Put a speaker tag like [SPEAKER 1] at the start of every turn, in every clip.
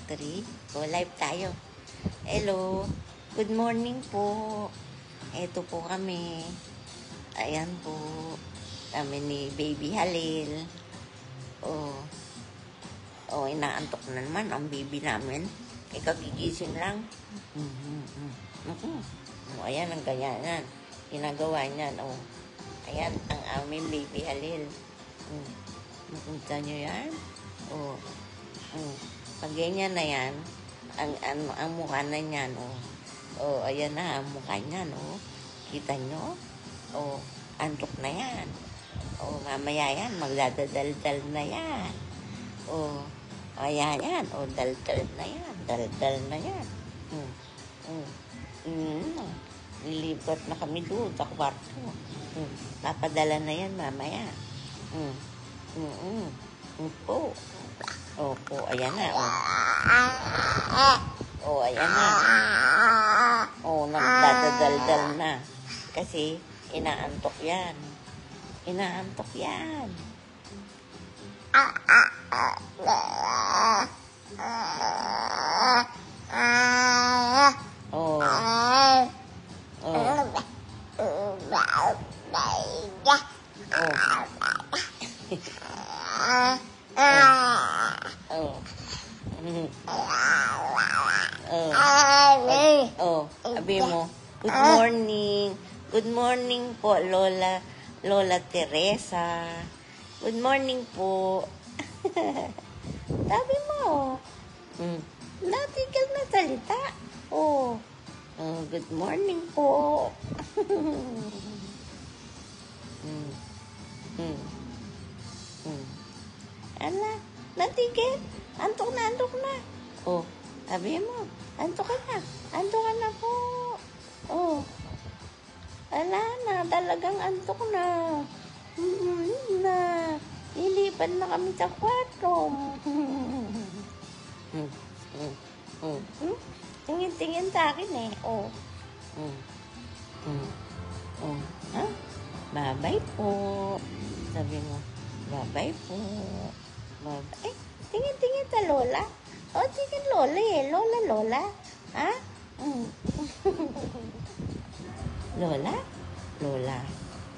[SPEAKER 1] 3. O, live tayo. Hello. Good morning po. Eto po kami. Ayan po. Kami ni Baby Halil. Inaantok na naman ang baby namin. Kagigising lang. Ayan ang ganyan. Ginagawa niyan. Ayan ang aming Baby Halil. Makunta nyo yan? Pag ganyan na yan, ang mukha na yan, ayan na, ang mukha niyan, kita nyo? Antok na yan. Mamaya yan, magdadaldal na yan. Ayan yan, daldal na yan, daldal na yan. Lilipat na kami doon sa kwarto. Papadala na yan mamaya. Opo, ayan na. Ayan na. Nagdadaldal na. Kasi inaantok yan. Inaantok yan. Sabi mo, good morning. Good morning po, Lola Teresa. Good morning po. Sabi mo, natigil na salita. Good morning po. Ala, natigil. Antok na, antok na. Sabi mo, antok ka na. Antok ka na po. Ala na, talagang antok na. Lilipan na kami sa kwarto. Tingin-tingin sa akin eh. Bye-bye po. Sabi mo, bye-bye po. Bye-bye. Tingin-tingin sa Lola. Tingin Lola eh. Lola. Ha? Lola? Lola.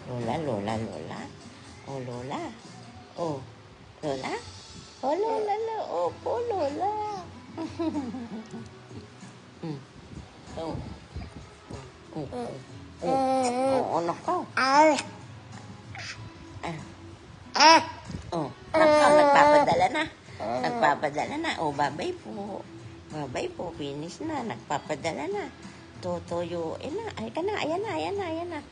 [SPEAKER 1] Lola. Lola. Lola. Lola. Lola. Opo, Lola. Nako. Nagpapadala na. Nagpapadala na. Babay po. Babay po. Finish na. Nagpapadala na. Tutuyo. Ayan na. Ayan na.